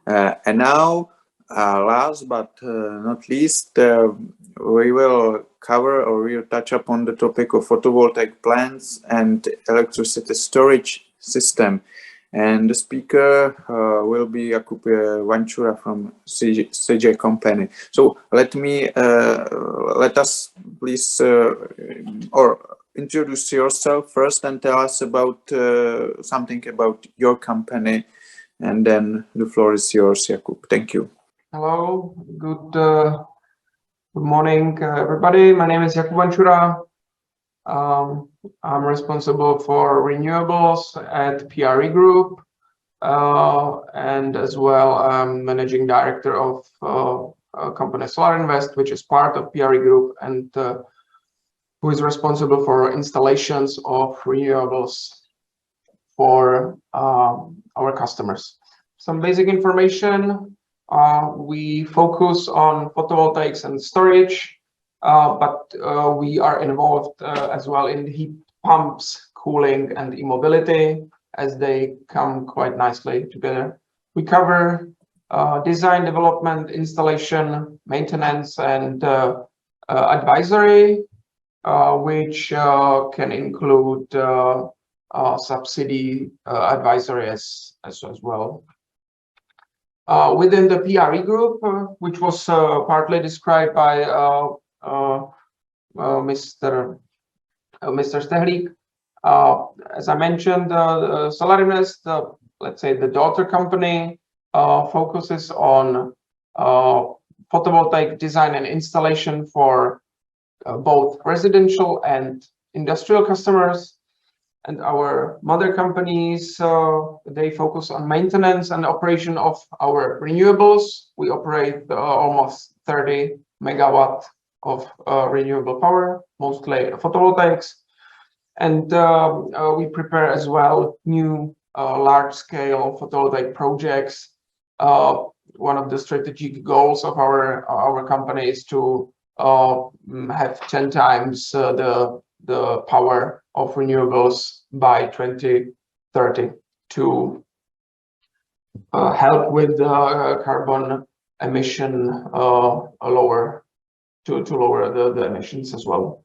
And now, last but not least, we will cover or we'll touch upon the topic of photovoltaic plants and electricity storage system. And the speaker will be Jakub Vančura from SIGE company. So let us please or introduce yourself first and tell us about something about your company, and then the floor is yours, Jakub. Thank you. Hello, good morning, everybody. My name is Jakub Vančura. I'm responsible for renewables at PRE Group, and as well I'm managing director of company Solar Invest, which is part of PRE Group, and who is responsible for installations of renewables for our customers. Some basic information. We focus on photovoltaics and storage, but we are involved as well in heat pumps, cooling, and e-mobility, as they come quite nicely together. We cover design, development, installation, maintenance, and advisory, which can include subsidy advisory as well. Within the PRE Group, which was partly described by Mr. Stehlík, as I mentioned, Solar Invest, let's say the daughter company, focuses on photovoltaic design and installation for both residential and industrial customers. And our mother companies, they focus on maintenance and operation of our renewables. We operate almost 30 megawatt of renewable power, mostly photovoltaics. And we prepare as well new large-scale photovoltaic projects. One of the strategic goals of our company is to have 10 times the power of renewables by 2030 to help with carbon emission lower the emissions as well.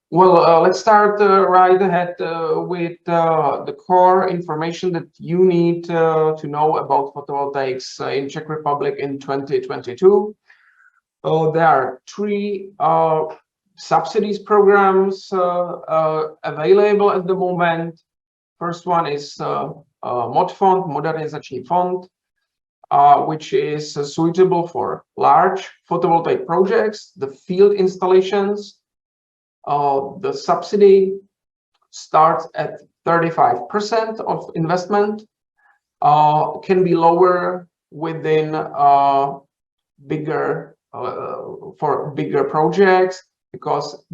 Well, let's start right ahead with the core information that you need to know about photovoltaics in Czech Republic in 2022. There are three subsidies programs available at the moment. First one is MOD Fund, Modernizační Fond, which is suitable for large photovoltaic projects, the field installations. The subsidy starts at 35% of investment, can be lower within for bigger projects, because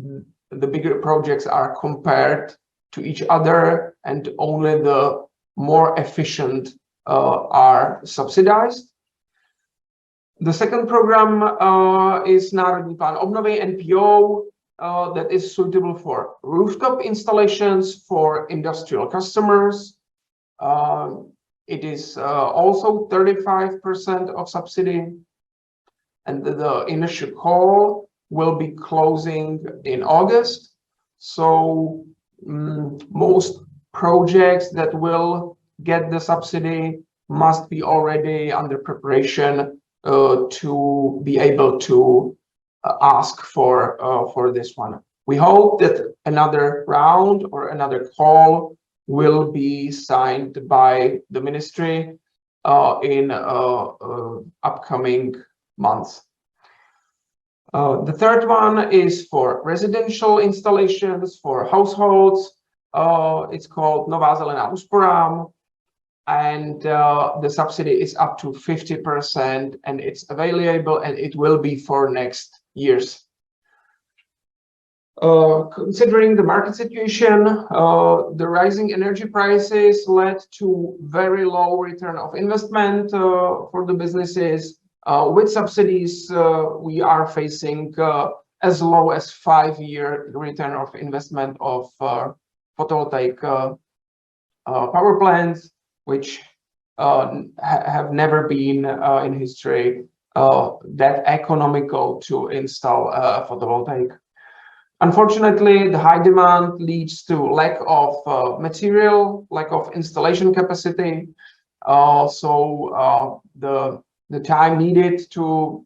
the bigger projects are compared to each other and only the more efficient are subsidized. The second program is Národní plán obnovy, NPO, that is suitable for rooftop installations for industrial customers. It is also 35% of subsidy, and the initial call will be closing in August. So most projects that will get the subsidy must be already under preparation to be able to ask for this one. We hope that another round or another call will be signed by the ministry in upcoming months. The third one is for residential installations for households. It's called Nová zelená úsporám, and the subsidy is up to 50%, and it's available, and it will be for next years. Considering the market situation, the rising energy prices led to very low return of investment for the businesses. With subsidies, we are facing as low as 5-year return of investment of photovoltaic power plants, which have never been in history that economical to install photovoltaic. Unfortunately, the high demand leads to lack of material, lack of installation capacity. So the time needed to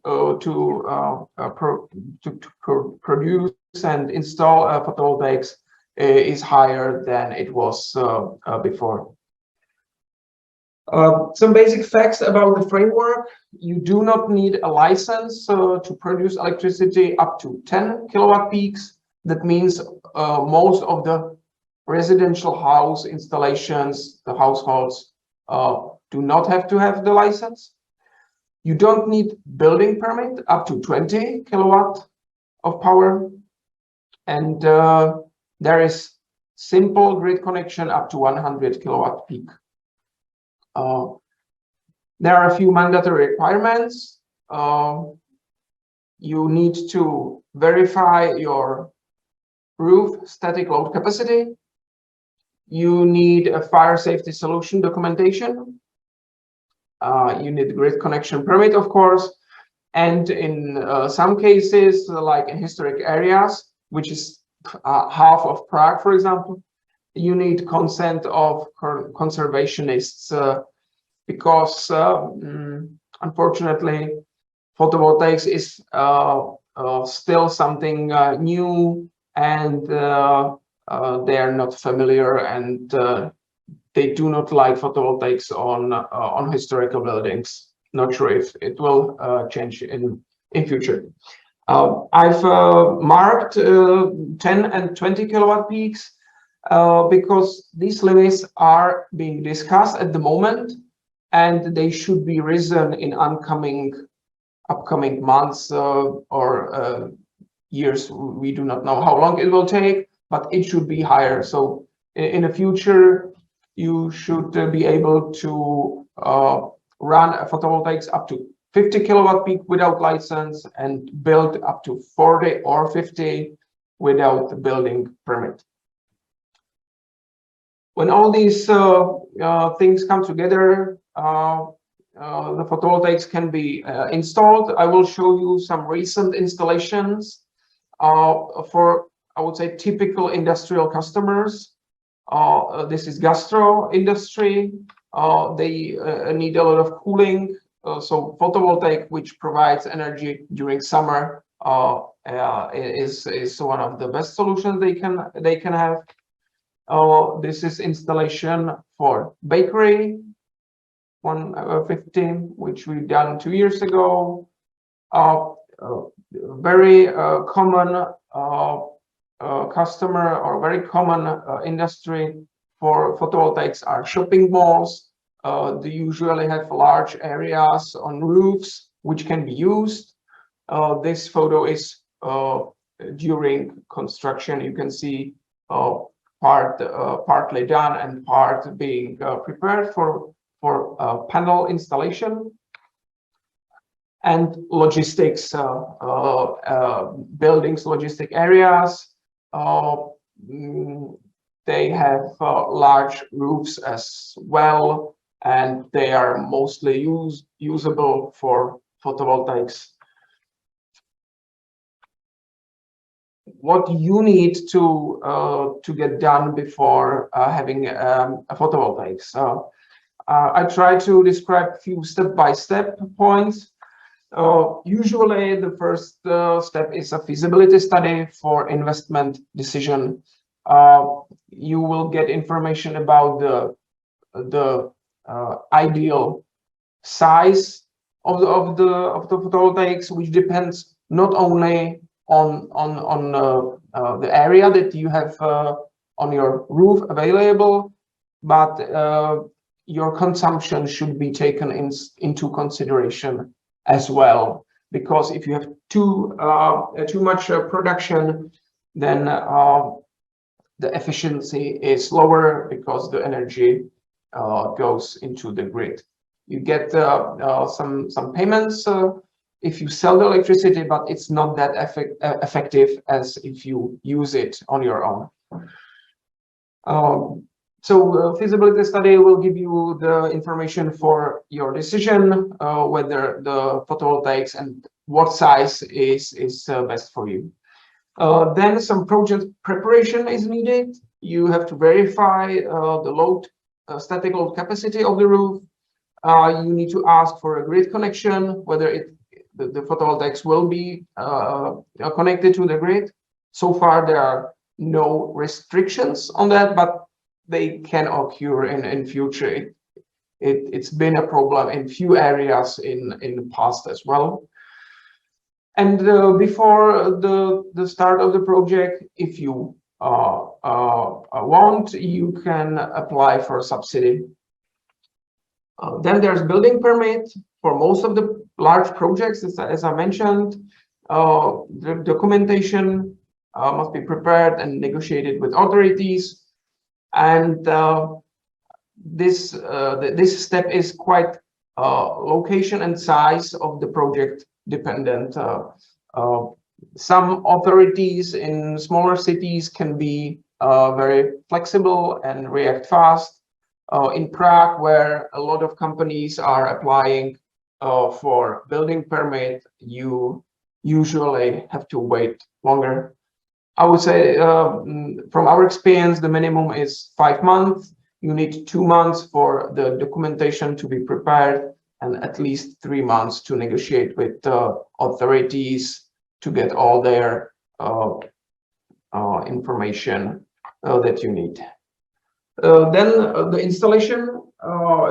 produce and install photovoltaics is higher than it was before. Some basic facts about the framework. You do not need a license to produce electricity up to 10 kilowatt peaks. That means most of the residential house installations, the households, do not have to have the license. You don't need building permit up to 20 kilowatt of power. And there is simple grid connection up to 100 kilowatt peak. There are a few mandatory requirements. You need to verify your roof static load capacity. You need a fire safety solution documentation. You need grid connection permit, of course. And in some cases, like in historic areas, which is half of Prague, for example, you need consent of conservationists because unfortunately, photovoltaics is still something new, and they are not familiar, and they do not like photovoltaics on historical buildings. Not sure if it will change in future. I've marked 10 and 20 kilowatt peaks because these limits are being discussed at the moment, and they should be risen in upcoming months or years. We do not know how long it will take, but it should be higher. So in the future, you should be able to run photovoltaics up to 50 kilowatt peak without license and build up to 40 or 50 without building permit. When all these things come together, the photovoltaics can be installed. I will show you some recent installations for, I would say, typical industrial customers. This is gastro industry. They need a lot of cooling. So photovoltaic, which provides energy during summer, is one of the best solutions they can have. This is installation for bakery 115, which we've done 2 years ago. Very common customer or very common industry for photovoltaics are shopping malls. They usually have large areas on roofs which can be used. This photo is during construction. You can see partly done and part being prepared for panel installation. And logistics, buildings, logistic areas. They have large roofs as well, and they are mostly usable for photovoltaics. What you need to get done before having a photovoltaics. I try to describe a few step-by-step points. Usually the first step is a feasibility study for investment decision. You will get information about the ideal size of the photovoltaics, which depends not only on the area that you have on your roof available, but your consumption should be taken into consideration as well, because if you have too much production, then the efficiency is lower because the energy goes into the grid. You get some payments if you sell the electricity, but it's not that effective as if you use it on your own. So feasibility study will give you the information for your decision, whether the photovoltaics and what size is best for you. Then some project preparation is needed. You have to verify the load, static load capacity of the roof. You need to ask for a grid connection, whether the photovoltaics will be connected to the grid. So far, there are no restrictions on that, but they can occur in future. It's been a problem in few areas in the past as well. And before the start of the project, if you want, you can apply for a subsidy. Then there's building permit for most of the large projects, as I mentioned. The documentation must be prepared and negotiated with authorities. And this step is quite location and size of the project dependent. Some authorities in smaller cities can be very flexible and react fast. In Prague, where a lot of companies are applying for building permit, you usually have to wait longer. I would say from our experience, the minimum is 5 months. You need 2 months for the documentation to be prepared and at least 3 months to negotiate with authorities to get all their information that you need. Then the installation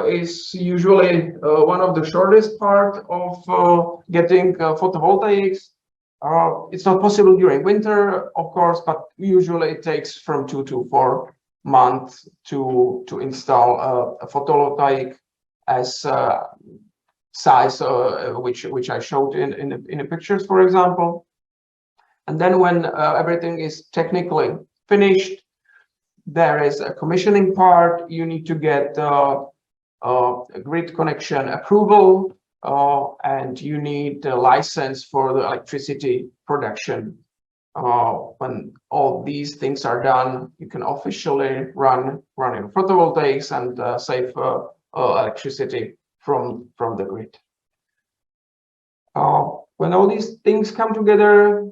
is usually one of the shortest part of getting photovoltaics. It's not possible during winter, of course, but usually it takes from 2 to 4 months to install a photovoltaic as size which I showed in the pictures, for example. And then when everything is technically finished, there is a commissioning part. You need to get a grid connection approval, and you need a license for the electricity production. When all these things are done, you can officially run your photovoltaics and save electricity from the grid. When all these things come together,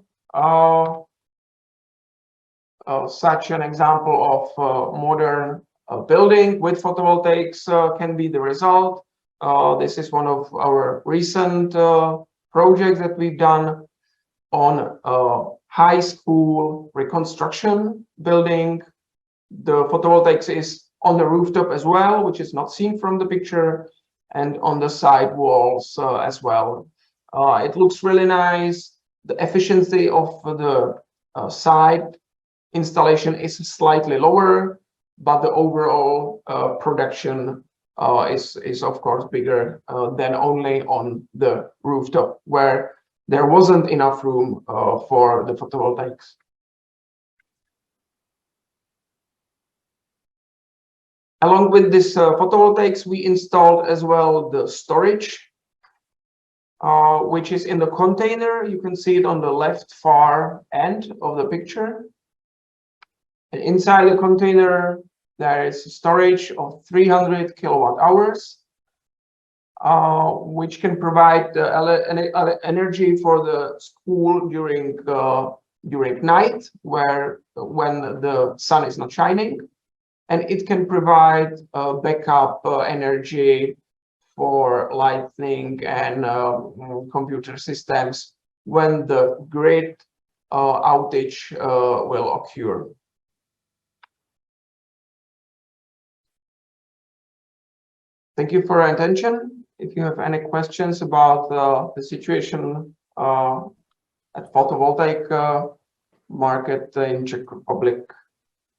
such an example of modern building with photovoltaics can be the result. This is one of our recent projects that we've done on a high school reconstruction building. The photovoltaics is on the rooftop as well, which is not seen from the picture, and on the side walls as well. It looks really nice. The efficiency of the side installation is slightly lower, but the overall production is of course bigger than only on the rooftop, where there wasn't enough room for the photovoltaics. Along with this photovoltaics, we installed as well the storage, which is in the container. You can see it on the left far end of the picture. And inside the container, there is storage of 300 kilowatt hours, which can provide energy for the school during night, when the sun is not shining, and it can provide backup energy for lighting and computer systems when the grid outage will occur. Thank you for your attention. If you have any questions about the situation at photovoltaic market in Czech Republic,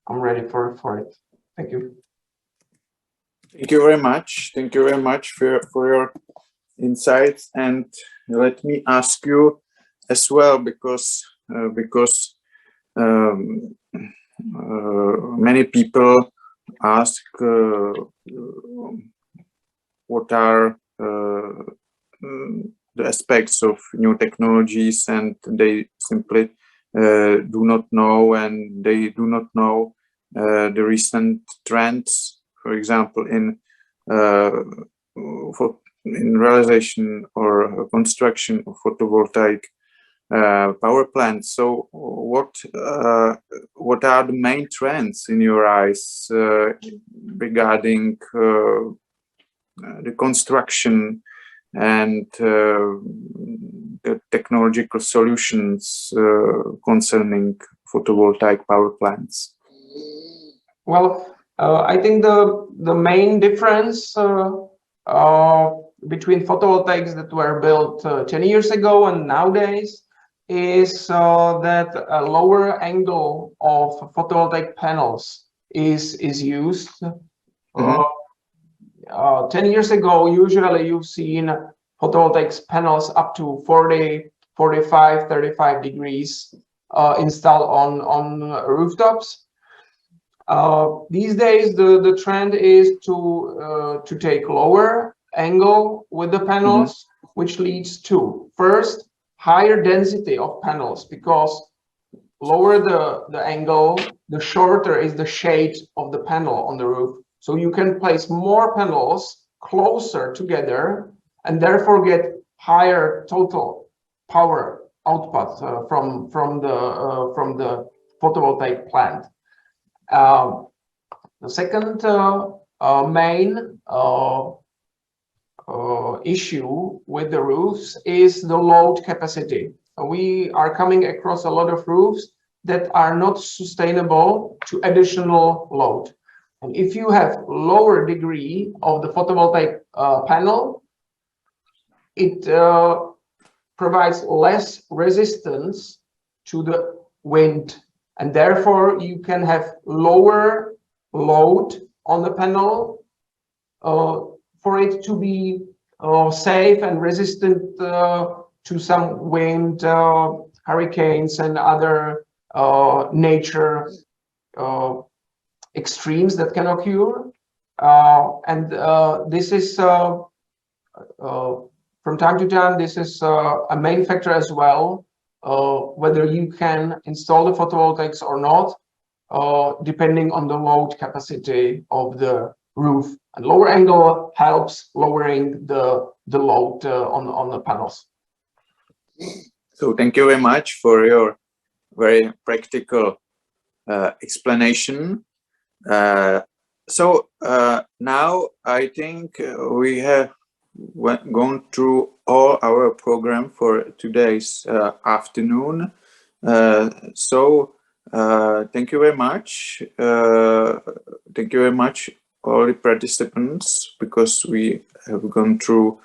I'm ready for it. Thank you. Thank you very much. Thank you very much for your insights. And let me ask you as well, because many people ask what are the aspects of new technologies, and they simply do not know, and they do not know the recent trends, for example, in realization or construction of photovoltaic power plants. So what are the main trends in your eyes regarding the construction and the technological solutions concerning photovoltaic power plants? Well, I think the main difference between photovoltaics that were built 10 years ago and nowadays is that a lower angle of photovoltaic panels is used. 10 years ago, usually you've seen photovoltaic panels up to 40, 45, 35 degrees installed on rooftops. These days, the trend is to take lower angle with the panels, which leads to first higher density of panels, because lower the angle, the shorter is the shade of the panel on the roof. So you can place more panels closer together and therefore get higher total power output from the photovoltaic plant. The second main issue with the roofs is the load capacity. We are coming across a lot of roofs that are not sustainable to additional load. And if you have lower degree of the photovoltaic panel, it provides less resistance to the wind, and therefore you can have lower load on the panel for it to be safe and resistant to some wind, hurricanes, and other nature extremes that can occur. This is from time to time, this is a main factor as well, whether you can install the photovoltaics or not, depending on the load capacity of the roof. And lower angle helps lowering the load on the panels. So thank you very much for your very practical explanation. So now I think we have gone through all our program for today's afternoon. So thank you very much. Thank you very much, all the participants, because we have gone through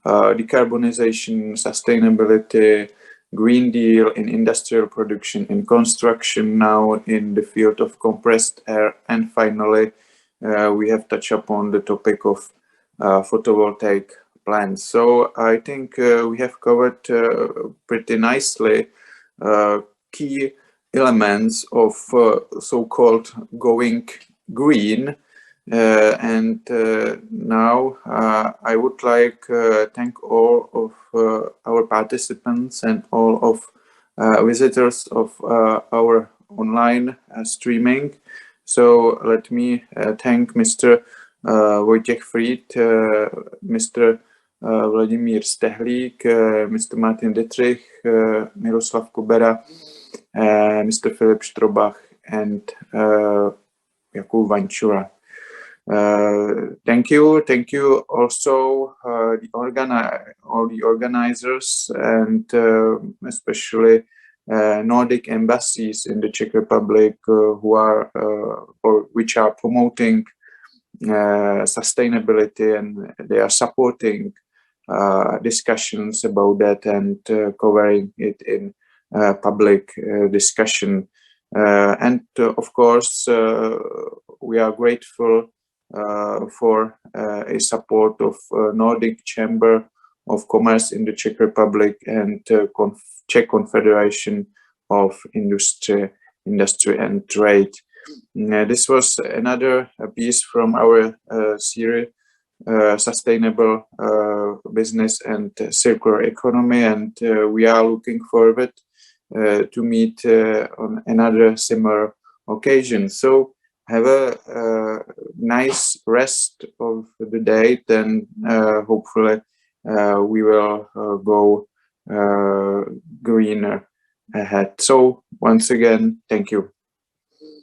decarbonization, sustainability, Green Deal in industrial production, in construction, now in the field of compressed air, and finally we have touched upon the topic of photovoltaic plants. So I think we have covered pretty nicely key elements of so-called going green. And now I would like to thank all of our participants and all of visitors of our online streaming. So let me thank Mr. Wojciech Fried, Mr. Vladimír Stehlík, Mr. Martin Dietrich, Miroslav Kubera, Mr. Filip Strobach, and Jakub Vančura. Thank you also all the organizers, and especially Nordic embassies in the Czech Republic who are or which are promoting sustainability, and they are supporting discussions about that and covering it in public discussion. And of course we are grateful for a support of Nordic Chamber of Commerce in the Czech Republic and Czech Confederation of Industry and Trade. This was another piece from our series, Sustainable Business and Circular Economy, and we are looking forward to meet on another similar occasion. So have a nice rest of the day. Then hopefully we will go greener ahead. So once again, thank you.